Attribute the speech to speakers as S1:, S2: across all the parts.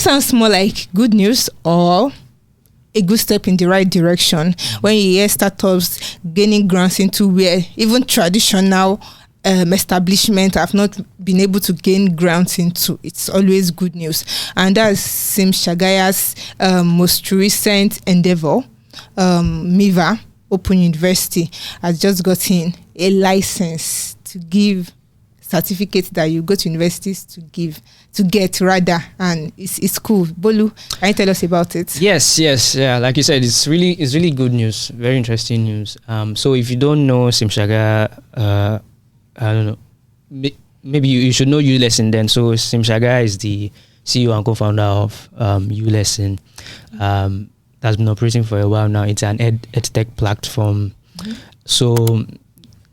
S1: this sounds more like good news or a good step in the right direction when you hear startups gaining grants into where even traditional establishment have not been able to gain grants into. It's always good news, and that seems Shagaya's most recent endeavor. Miva Open University has just gotten a license to give certificates that you go to universities to get rather, and it's cool. Bolu, can you tell us about it?
S2: Yes, yeah. Like you said, it's really good news, very interesting news. So if you don't know Shagaya, I don't know, maybe you should know ULesson then. So Shagaya is the CEO and co-founder of ULesson. That's been operating for a while now. It's an edtech platform. Mm-hmm. So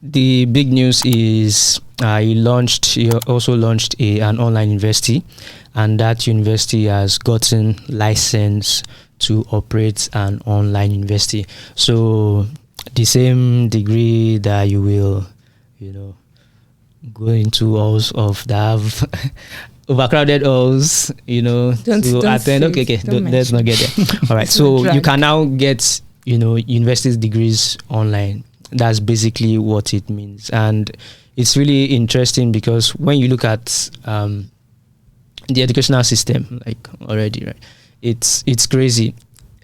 S2: the big news is he also launched an online university, and that university has gotten license to operate an online university. So the same degree that you will, go into halls of that have overcrowded halls, to attend. Okay, let's not get there. All right, so you can now get, university degrees online. That's basically what it means. And it's really interesting because when you look at the educational system, like already, right, it's crazy.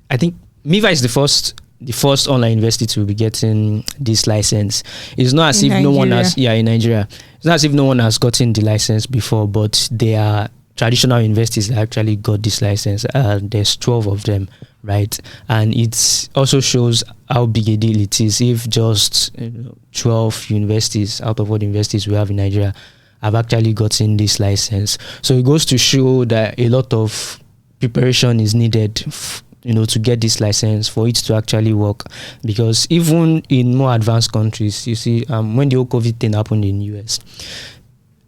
S2: I think Miva is the first online university to be getting this license. It's not as if no one has, in Nigeria. It's not as if no one has gotten the license before, but there are traditional universities that actually got this license. There's 12 of them, right? And it also shows how big a deal it is if just 12 universities out of all the universities we have in Nigeria have actually gotten this license. So it goes to show that a lot of preparation is needed to get this license for it to actually work, because even in more advanced countries, you see, when the whole COVID thing happened in US,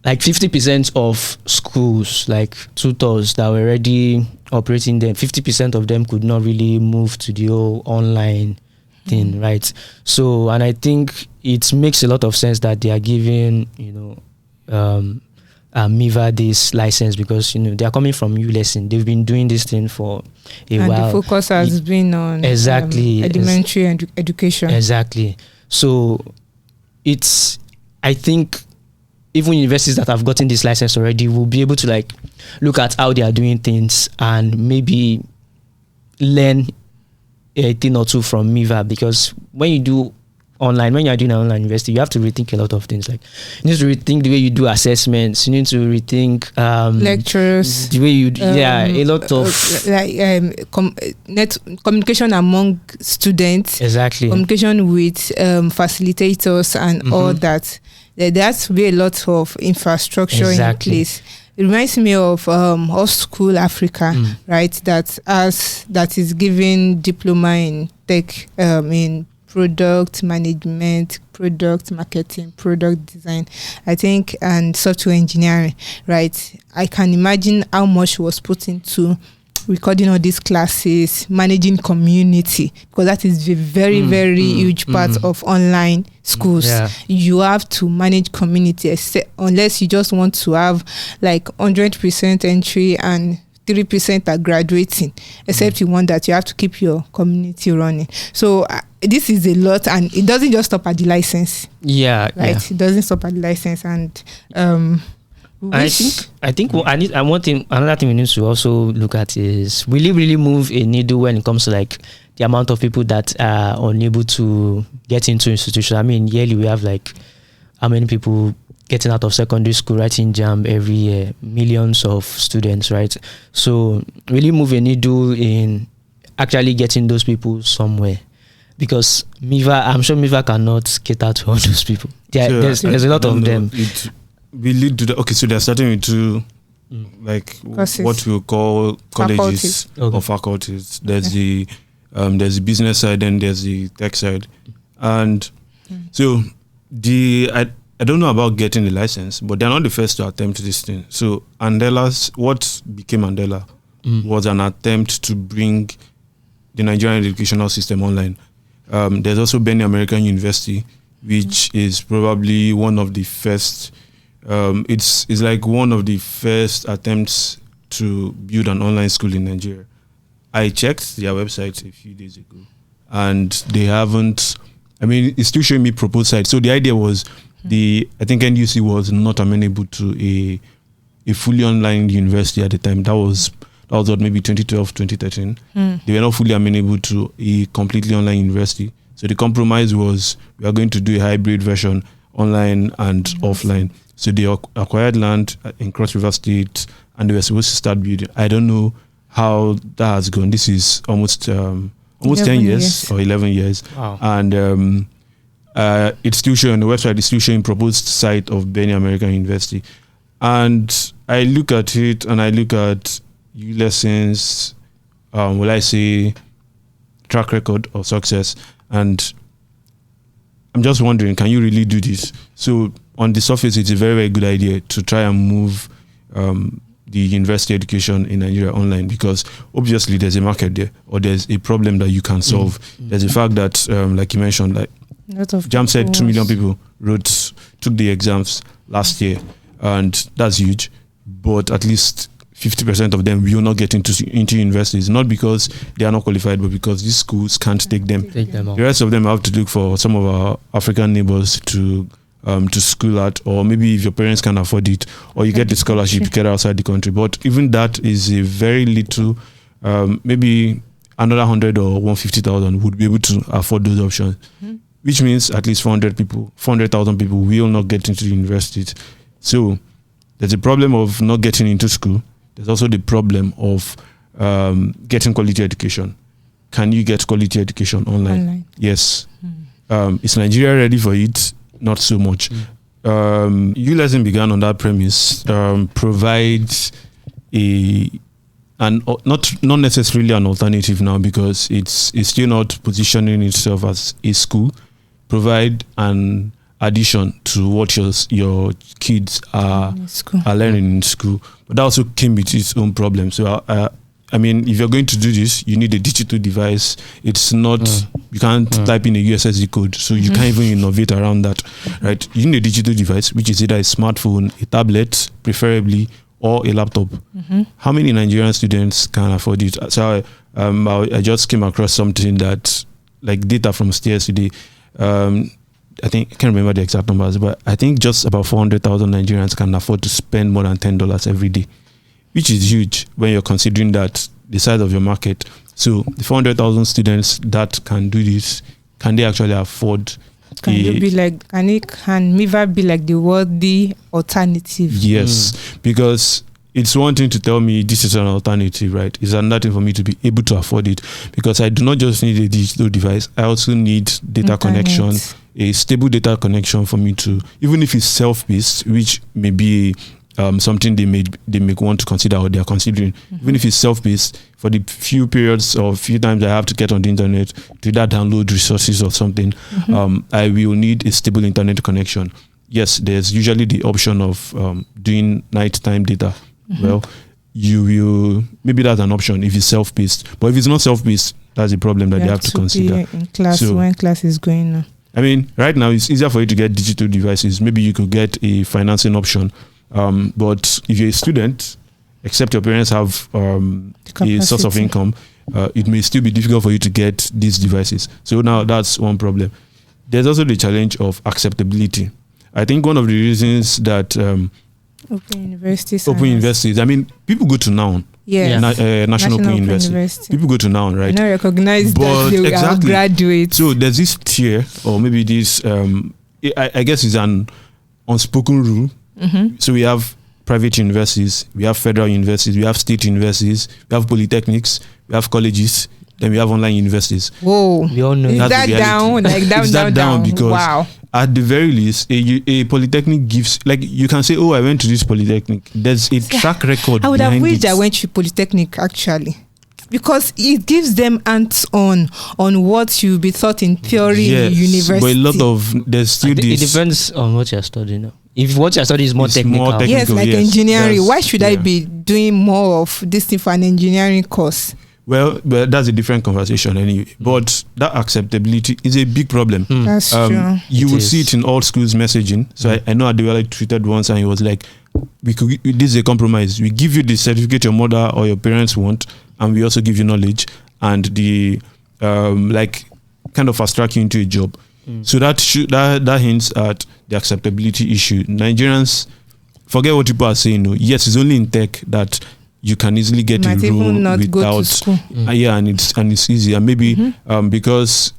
S2: like 50% of schools, like tutors that were already operating there, 50% of them could not really move to the whole online thing, right? So, and I think it makes a lot of sense that they are giving, Miva this license, because they are coming from ULesson. They've been doing this thing for a while.
S1: And the focus has been on elementary education.
S2: Exactly. So I think even universities that have gotten this license already will be able to look at how they are doing things and maybe learn a thing or two from Miva, because when you are doing an online university, you have to rethink a lot of things. Like, you need to rethink the way you do assessments. You need to rethink
S1: lectures,
S2: the way you a lot of communication among students.
S1: Exactly. Communication with facilitators and all that. There has to be a lot of infrastructure in place. It reminds me of Off School Africa, right? That is giving diploma in tech, in product management, product marketing, product design, I think, and software engineering, right? I can imagine how much was put into recording all these classes, managing community, because that is a very, very huge part of online schools. Yeah. You have to manage community, unless you just want to have 100% entry and 3% are graduating, except you want that you have to keep your community running. So this is a lot, and it doesn't just stop at the license.
S2: Yeah,
S1: right. Yeah. It doesn't stop at the license, and
S2: I think another thing we need to also look at is will it really move a needle when it comes to the amount of people that are unable to get into institutions. I mean, yearly we have how many people getting out of secondary school writing JAMB every year, millions of students, right? So really move a needle in actually getting those people somewhere, because I'm sure Miva cannot cater to all those people. There's a lot of them.
S3: We lead to okay, so they're starting with two what we call colleges or faculties. There's the business side and there's the tech side, and so I don't know about getting the license, but they're not the first to attempt this thing. So what became Andela was an attempt to bring the Nigerian educational system online. There's also Benny American University, which is probably one of the first. It's one of the first attempts to build an online school in Nigeria. I checked their website a few days ago, and they haven't. I mean, it's still showing me proposed site. So the idea was I think NUC was not amenable to a fully online university at the time. That was what, maybe 2012, 2013. They were not fully amenable to a completely online university. So the compromise was we are going to do a hybrid version, online and offline. So they acquired land in Cross River State, and they were supposed to start building. I don't know how that has gone. This is almost 10 years or 11 years.
S2: Wow.
S3: And it's still showing on the website, it's still showing proposed site of Benny American University. And I look at it and I look at lessons, will I say, track record of success. And I'm just wondering, can you really do this? So on the surface, it's a very, very good idea to try and move the university education in Nigeria online, because obviously there's a market there, or there's a problem that you can solve. There's a fact that, like you mentioned, like JAM said 2 million people took the exams last year, and that's huge. But at least 50% of them will not get into universities, not because they are not qualified, but because these schools can't take them. The rest of them have to look for some of our African neighbors to school at, or maybe if your parents can afford it, or you get the scholarship, you get outside the country. But even that is a very little, maybe another 100 or 150,000 would be able to afford those options, which means at least 400,000 people will not get into the universities. So there's a problem of not getting into school. There's also the problem of getting quality education. Can you get quality education online? Yes. Is Nigeria ready for it? Not so much. ULesson began on that premise, provides not necessarily an alternative now, because it's still not positioning itself as a school. Provide an addition to what your kids are learning in school, but that also came with its own problems. So I mean, if you're going to do this, you need a digital device. It's not, you can't type in a USSD code, so you can't even innovate around that, right? You need a digital device, which is either a smartphone, a tablet, preferably, or a laptop. How many Nigerian students can afford it? So I just came across something that, like data from STS today, I think, I can't remember the exact numbers, but I think just about 400,000 Nigerians can afford to spend more than $10 every day, which is huge when you're considering that the size of your market. So the 400,000 students that can do this, can they actually afford?
S1: Can Miva be like the worthy alternative?
S3: Yes, because it's one thing to tell me this is an alternative, right? It's another thing for me to be able to afford it, because I do not just need a digital device. I also need data connection, a stable data connection for me to, even if it's self-paced, which may be something they may want to consider, or they are considering. Even if it's self-paced, for the few periods or few times I have to get on the internet to that download resources or something, I will need a stable internet connection. Yes, there's usually the option of doing nighttime data. Well, you will, maybe that's an option if it's self-paced. But if it's not self-paced, that's a problem that they have to consider.
S1: In class, so, when class is going on.
S3: I mean, right now it's easier for you to get digital devices. Maybe you could get a financing option. But if you're a student, except your parents have a source of income, it may still be difficult for you to get these devices. So now that's one problem. There's also the challenge of acceptability. I think one of the reasons that
S1: Open universities.
S3: I mean, people go to Noun.
S1: Yeah.
S3: National Open University. People go to Noun, right?
S1: I don't recognize that they will graduate.
S3: So there's this tier, or maybe this, I guess it's an unspoken rule. So we have private universities, we have federal universities, we have state universities, we have polytechnics, we have colleges, then we have online universities.
S1: Whoa.
S2: We all know
S1: is that down? Like down,
S3: because at the very least, a polytechnic gives, like, you can say, oh, I went to this polytechnic. There's a track record.
S1: I would have wished
S3: it.
S1: I went to polytechnic actually, because it gives them hands-on on what you'll be taught in theory in university.
S3: But a lot of, there's still this.
S2: It depends on what you're studying. If what you're studying is more technical.
S1: Yes, like engineering. Why should I be doing more of this thing for an engineering course?
S3: Well, that's a different conversation anyway. But that acceptability is a big problem.
S1: That's true.
S3: You will see it in all schools messaging. So I know Adewale tweeted once and he was like, this is a compromise. We give you the certificate your mother or your parents want, and we also give you knowledge and the kind of fast track you into a job. So that hints at the acceptability issue. Nigerians, forget what people are saying. No, yes, it's only in tech that you can easily get a role without
S1: go to school.
S3: And it's easier. Maybe because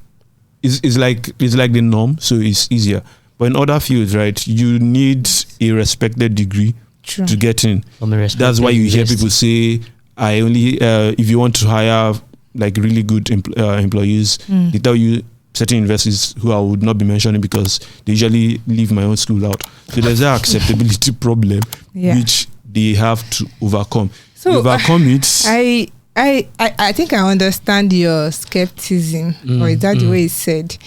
S3: it's like the norm, so it's easier. But in other fields, right, you need a respected degree to get in. That's why you hear people say, "I only if you want to hire like really good employees, they tell you." Certain universities who I would not be mentioning because they usually leave my own school out. So there's that acceptability problem which they have to overcome. So overcome it.
S1: I think I understand your skepticism, or is that the way it's said?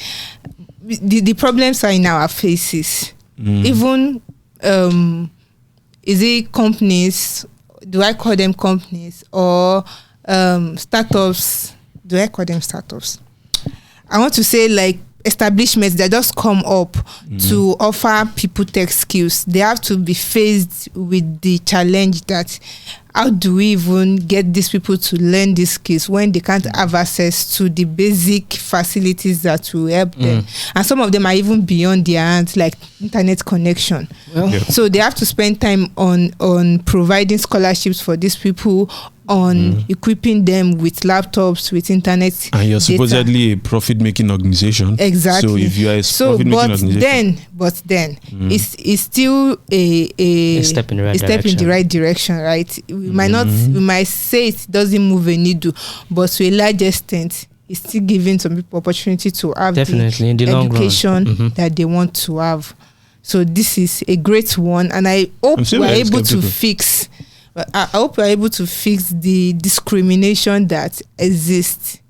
S1: The problems are in our faces. Even is it companies? Do I call them companies or startups? Do I call them startups? I want to say like establishments that just come up to offer people tech skills. They have to be faced with the challenge that how do we even get these people to learn these skills when they can't have access to the basic facilities that will help them? And some of them are even beyond their hands, like internet connection. So they have to spend time on providing scholarships for these people, on equipping them with laptops, with internet.
S3: And you're supposedly a profit-making organization.
S1: Exactly.
S3: So if you are a profit-making organization,
S1: but then it's still a
S2: step in the
S1: right direction, right? We might say it doesn't move a needle, but to a large extent, it's still giving some people opportunity to have the education that they want to have. So this is a great one, and I hope we're able to fix. I hope we're able to fix the discrimination that exists.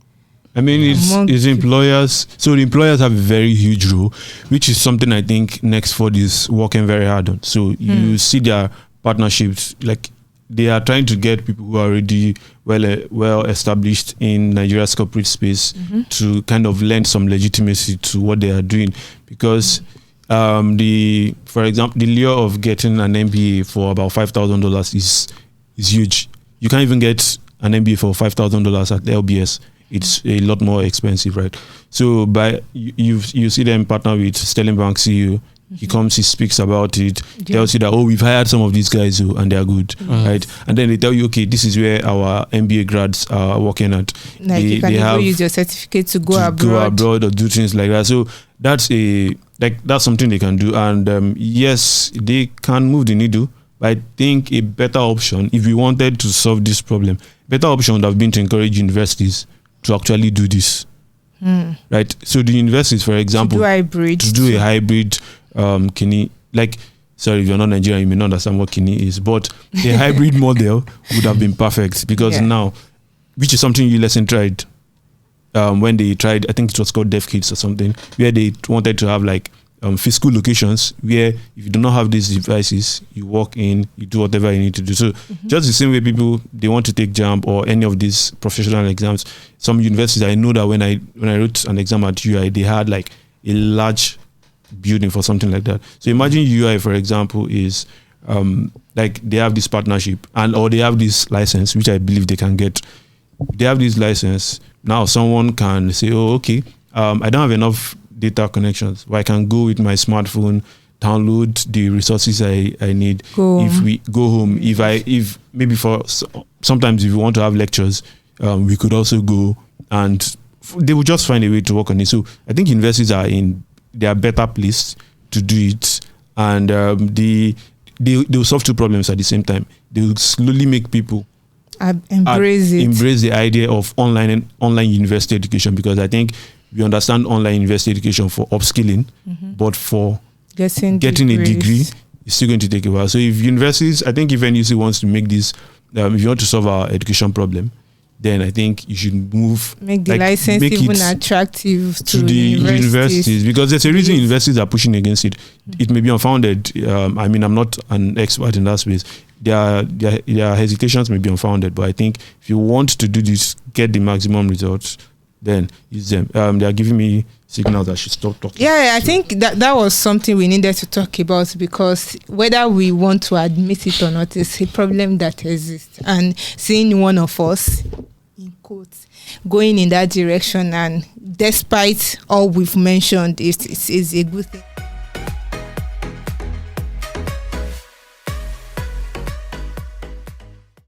S3: I mean, it's employers. So the employers have a very huge role, which is something I think Nextford is working very hard on. So you see their partnerships, like they are trying to get people who are already well established in Nigeria's corporate space to kind of lend some legitimacy to what they are doing, because for example, the lure of getting an MBA for about $5,000 is huge. You can't even get an MBA for $5,000 at LBS. It's a lot more expensive, right? So you see them partner with Sterling Bank CEO. He comes, he speaks about it, tells you that, we've hired some of these guys and they are good, right? And then they tell you, okay, this is where our MBA grads are working at.
S1: Like you can use your certificate to go abroad
S3: or do things like that. So that's something they can do. And yes, they can move the needle. But I think a better option, if we wanted to solve this problem, better option would have been to encourage universities to actually do this. Right? So the universities, for example, to do a hybrid Kini, sorry, if you're not Nigerian, you may not understand what Kini is, but a hybrid model would have been perfect, because now, which is something ULSN tried when they tried, I think it was called Deaf Kids or something, where they wanted to have physical locations where if you do not have these devices, you walk in, you do whatever you need to do. So just the same way people, they want to take JAMB or any of these professional exams, some universities, I know that when I wrote an exam at UI, they had a large building for something like that. So imagine UI, for example, is they have this partnership or they have this license, which I believe they can get. They have this license. Now someone can say, okay, I don't have enough data connections, but I can go with my smartphone, download the resources I need. If we go home, if maybe sometimes if you want to have lectures, we could also go, and they will just find a way to work on it. So I think universities they are better placed to do it, and they will solve two problems at the same time. They will slowly make people embrace the idea of online university education, because I think we understand online university education for upskilling, but for getting a degree, it's still going to take a while. So if universities, I think if NUC wants to make this, if you want to solve our education problem, then I think you should make
S1: the license even attractive to
S3: the universities, because there's a reason universities are pushing against it. It may be unfounded. I mean, I'm not an expert in that space. Their hesitations may be unfounded, but I think if you want to do this, get the maximum results, then use them. They are giving me signal that she stopped talking.
S1: Yeah, I think that was something we needed to talk about, because whether we want to admit it or not, it's a problem that exists. And seeing one of us, in quotes, going in that direction, and despite all we've mentioned, it's a good thing.